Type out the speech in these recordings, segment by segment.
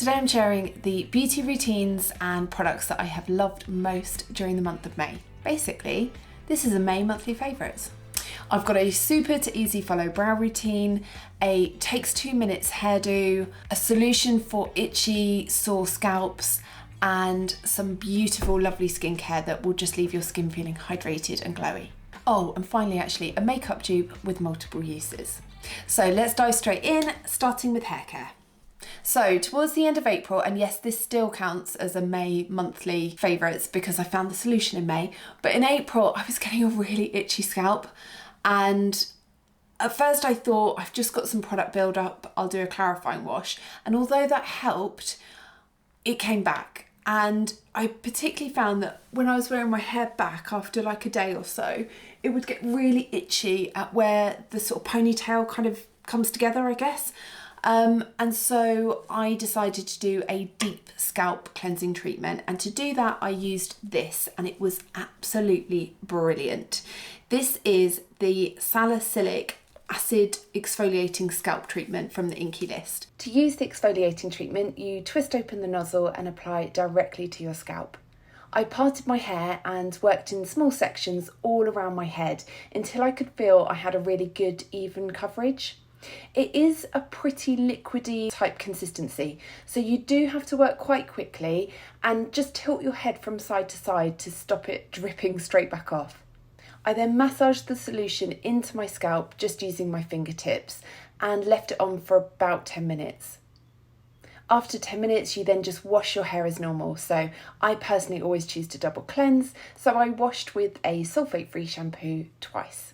Today I'm sharing the beauty routines and products that I have loved most during the month of May. Basically, this is a May monthly favourites. I've got a super to easy follow brow routine, a takes 2 minutes hairdo, a solution for itchy, sore scalps, and some beautiful, lovely skincare that will just leave your skin feeling hydrated and glowy. Oh, and finally actually a makeup dupe with multiple uses. So let's dive straight in, starting with hair care. So towards the end of April, and yes, this still counts as a May monthly favourites because I found the solution in May, but in April I was getting a really itchy scalp, and at first I thought I've just got some product build up, I'll do a clarifying wash, and although that helped, it came back. And I particularly found that when I was wearing my hair back after like a day or so, it would get really itchy at where the sort of ponytail kind of comes together, I guess. And so I decided to do a deep scalp cleansing treatment, and to do that I used this, and it was absolutely brilliant. This is the salicylic acid exfoliating scalp treatment from the Inky list. To use the exfoliating treatment, you twist open the nozzle and apply it directly to your scalp. I parted my hair and worked in small sections all around my head until I could feel I had a really good even coverage. It is a pretty liquidy type consistency, so you do have to work quite quickly and just tilt your head from side to side to stop it dripping straight back off. I then massaged the solution into my scalp just using my fingertips and left it on for about 10 minutes. After 10 minutes, you then just wash your hair as normal. So I personally always choose to double cleanse, so I washed with a sulfate-free shampoo twice.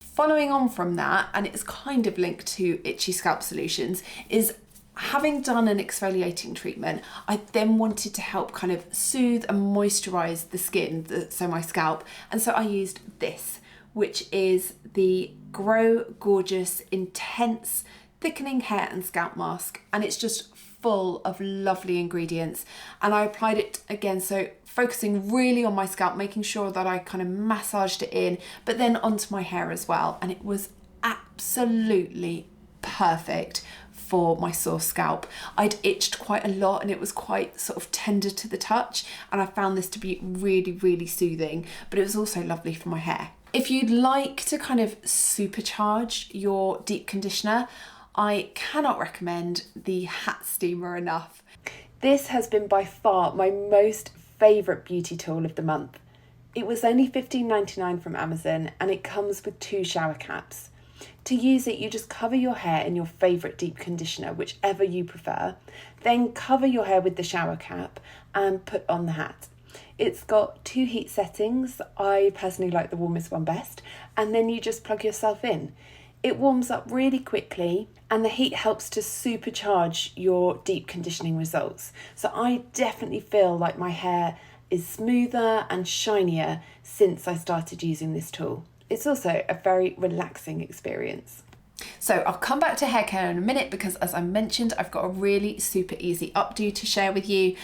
Following on from that, and it's kind of linked to itchy scalp solutions, is having done an exfoliating treatment, I then wanted to help kind of soothe and moisturise the skin, so my scalp, and so I used this, which is the Grow Gorgeous Intense Thickening Hair and Scalp Mask, and it's just full of lovely ingredients. And I applied it again, so focusing really on my scalp, making sure that I kind of massaged it in, but then onto my hair as well, and it was absolutely perfect for my sore scalp. I'd itched quite a lot and it was quite sort of tender to the touch, and I found this to be really, really soothing, but it was also lovely for my hair. If you'd like to kind of supercharge your deep conditioner, I cannot recommend the hat steamer enough. This has been by far my most favourite beauty tool of the month. It was only $15.99 from Amazon, and it comes with 2 shower caps. To use it, you just cover your hair in your favourite deep conditioner, whichever you prefer, then cover your hair with the shower cap and put on the hat. It's got 2 heat settings. I personally like the warmest one best, and then you just plug yourself in. It warms up really quickly, and the heat helps to supercharge your deep conditioning results. So I definitely feel like my hair is smoother and shinier since I started using this tool. It's also a very relaxing experience. So I'll come back to hair care in a minute because, as I mentioned, I've got a really super easy updo to share with you.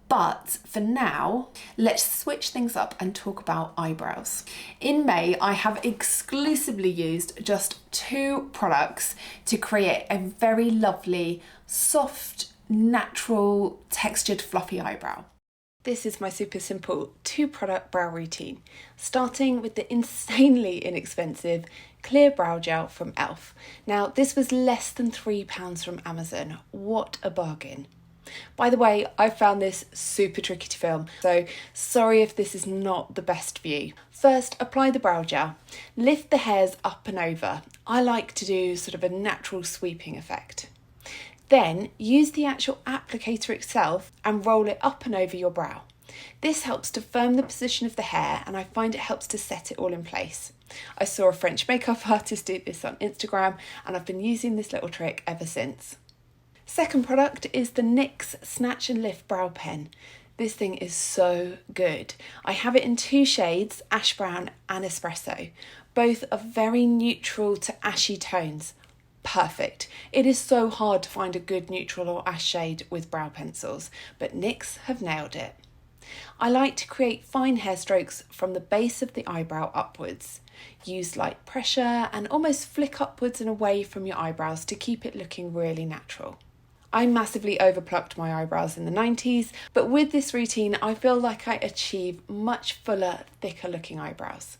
But for now, let's switch things up and talk about eyebrows. In May, I have exclusively used just 2 products to create a very lovely, soft, natural, textured, fluffy eyebrow. This is my super simple 2-product brow routine, starting with the insanely inexpensive clear brow gel from e.l.f. Now, this was less than £3 from Amazon. What a bargain. By the way, I found this super tricky to film, so sorry if this is not the best for you. First, apply the brow gel. Lift the hairs up and over. I like to do sort of a natural sweeping effect. Then use the actual applicator itself and roll it up and over your brow. This helps to firm the position of the hair, and I find it helps to set it all in place. I saw a French makeup artist do this on Instagram, and I've been using this little trick ever since. Second product is the NYX Snatch and Lift Brow Pen. This thing is so good. I have it in 2 shades, ash brown and espresso. Both are very neutral to ashy tones. Perfect. It is so hard to find a good neutral or ash shade with brow pencils, but NYX have nailed it. I like to create fine hair strokes from the base of the eyebrow upwards. Use light pressure and almost flick upwards and away from your eyebrows to keep it looking really natural. I massively overplucked my eyebrows in the 90s, but with this routine, I feel like I achieve much fuller, thicker looking eyebrows.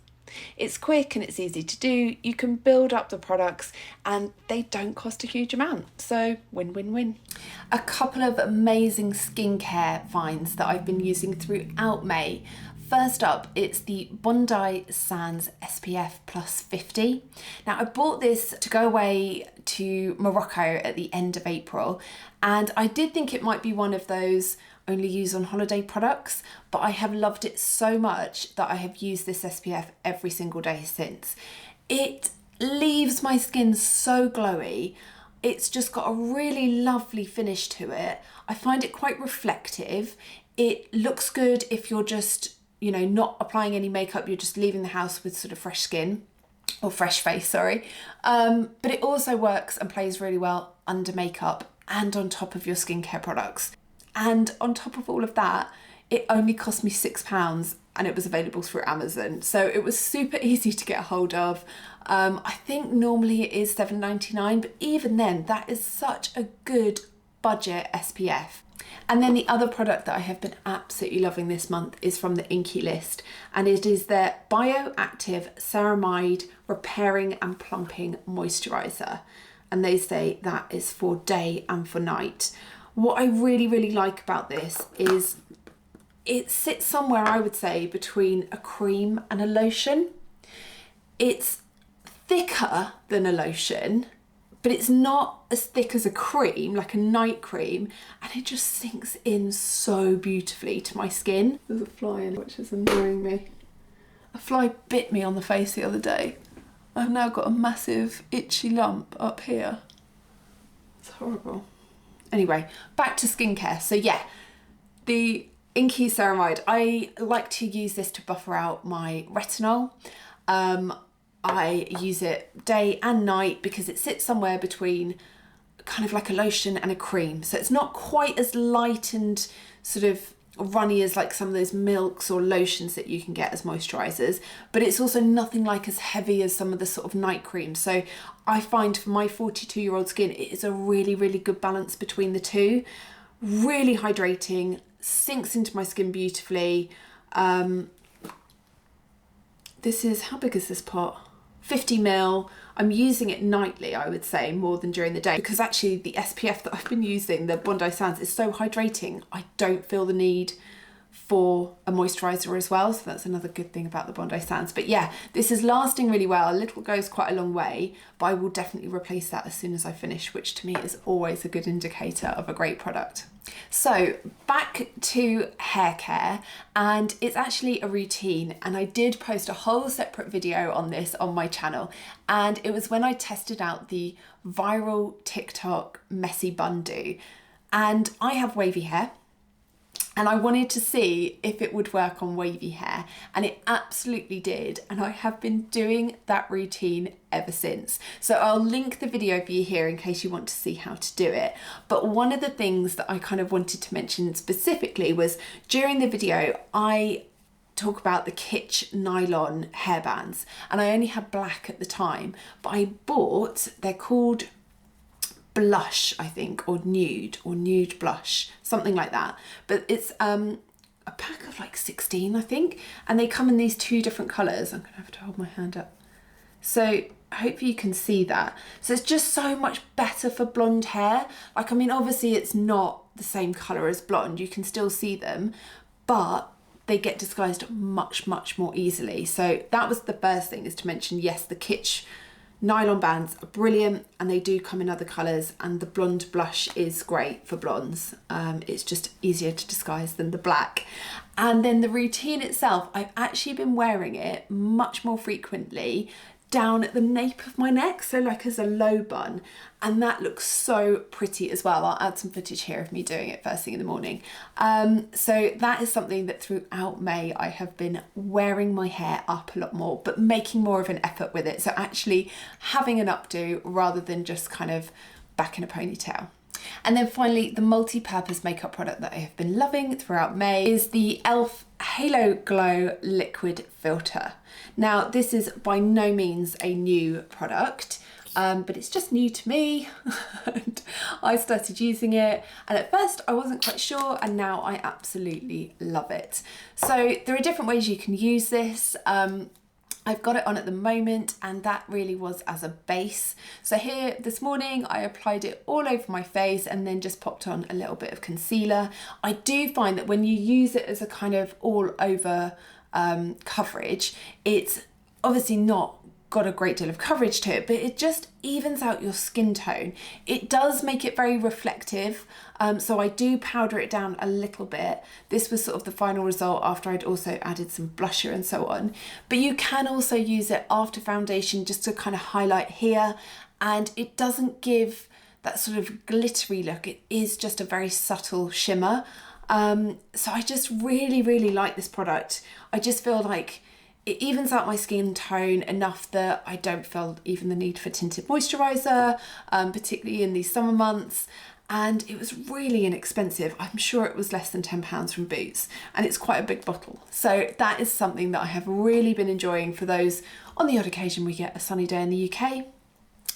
It's quick and it's easy to do. You can build up the products and they don't cost a huge amount. So win, win, win. A couple of amazing skincare finds that I've been using throughout May. First up, it's the Bondi Sands SPF plus 50. Now I bought this to go away to Morocco at the end of April, and I did think it might be one of those only use on holiday products, but I have loved it so much that I have used this SPF every single day since. It leaves my skin so glowy. It's just got a really lovely finish to it. I find it quite reflective. It looks good if you're just, you know, not applying any makeup, you're just leaving the house with sort of fresh skin, or fresh face, sorry. But it also works and plays really well under makeup and on top of your skincare products. And on top of all of that, it only cost me £6 and it was available through Amazon. So it was super easy to get a hold of. I think normally it is £7.99, but even then, that is such a good budget SPF. And then the other product that I have been absolutely loving this month is from the Inky list, and it is their Bioactive Ceramide Repairing and Plumping Moisturiser. And they say that is for day and for night. What I really, really like about this is it sits somewhere, I would say, between a cream and a lotion. It's thicker than a lotion, but it's not as thick as a cream, like a night cream, and it just sinks in so beautifully to my skin. There's a fly in it, which is annoying me. A fly bit me on the face the other day. I've now got a massive itchy lump up here. It's horrible. Anyway, back to skincare. So yeah, the Inky Ceramide, I like to use this to buffer out my retinol. I use it day and night because it sits somewhere between kind of like a lotion and a cream. So it's not quite as light and sort of runny as like some of those milks or lotions that you can get as moisturisers, but it's also nothing like as heavy as some of the sort of night creams. So I find for my 42-year-old skin, it is a really, really good balance between the two. Really hydrating, sinks into my skin beautifully. This is, how big is this pot? 50 ml. I'm using it nightly, I would say, more than during the day, because actually the SPF that I've been using, the Bondi Sands, is so hydrating. I don't feel the need for a moisturiser as well, so that's another good thing about the Bondi Sands. But yeah, this is lasting really well. A little goes quite a long way, but I will definitely replace that as soon as I finish, which to me is always a good indicator of a great product. So back to hair care, and it's actually a routine, and I did post a whole separate video on this on my channel, and it was when I tested out the viral TikTok messy bun do, and I have wavy hair. And I wanted to see if it would work on wavy hair, and it absolutely did. And I have been doing that routine ever since. So I'll link the video for you here in case you want to see how to do it. But one of the things that I kind of wanted to mention specifically was during the video, I talk about the Kitsch nylon hairbands, and I only had black at the time, but I bought, they're called Blush, I think, or nude blush, something like that. But it's a pack of like 16, I think, and they come in these two different colours. I'm gonna have to hold my hand up. So hopefully you can see that. So it's just so much better for blonde hair. Like, I mean, obviously it's not the same colour as blonde, you can still see them, but they get disguised much, much more easily. So that was the first thing, is to mention, yes, the Kitsch nylon bands are brilliant, and they do come in other colours, and the blonde blush is great for blondes. It's just easier to disguise than the black. And then the routine itself, I've actually been wearing it much more frequently down at the nape of my neck, so like as a low bun, and that looks so pretty as well. I'll add some footage here of me doing it first thing in the morning. So that is something that throughout May I have been wearing my hair up a lot more, but making more of an effort with it, so actually having an updo rather than just kind of back in a ponytail. And then finally, the multi-purpose makeup product that I have been loving throughout May is the e.l.f. Halo Glow Liquid Filter. Now, this is by no means a new product. but it's just new to me and I started using it, and at first I wasn't quite sure, and now I absolutely love it. So there are different ways you can use this. I've got it on at the moment, and that really was as a base. So here this morning I applied it all over my face and then just popped on a little bit of concealer. I do find that when you use it as a kind of all over coverage, it's obviously not got a great deal of coverage to it, but it just evens out your skin tone. It does make it very reflective, so I do powder it down a little bit. This was sort of the final result after I'd also added some blusher and so on, but you can also use it after foundation just to kind of highlight here, and it doesn't give that sort of glittery look. It is just a very subtle shimmer. So I just really like this product. I just feel like it evens out my skin tone enough that I don't feel even the need for tinted moisturiser, particularly in these summer months. And it was really inexpensive. I'm sure it was less than £10 from Boots, and it's quite a big bottle. So that is something that I have really been enjoying for those, on the odd occasion we get a sunny day in the UK,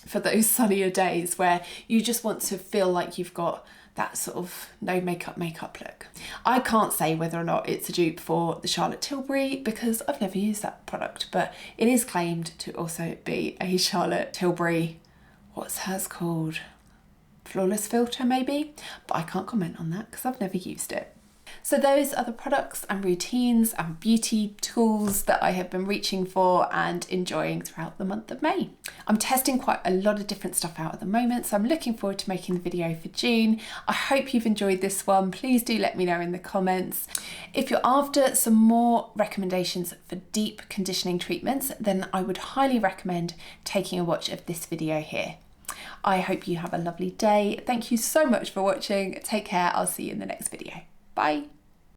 for those sunnier days where you just want to feel like you've got that sort of no makeup look. I can't say whether or not it's a dupe for the Charlotte Tilbury because I've never used that product, but it is claimed to also be a Charlotte Tilbury, what's hers called? Flawless filter maybe, but I can't comment on that because I've never used it. So those are the products and routines and beauty tools that I have been reaching for and enjoying throughout the month of May. I'm testing quite a lot of different stuff out at the moment, so I'm looking forward to making the video for June. I hope you've enjoyed this one. Please do let me know in the comments. If you're after some more recommendations for deep conditioning treatments, then I would highly recommend taking a watch of this video here. I hope you have a lovely day. Thank you so much for watching. Take care. I'll see you in the next video. Bye.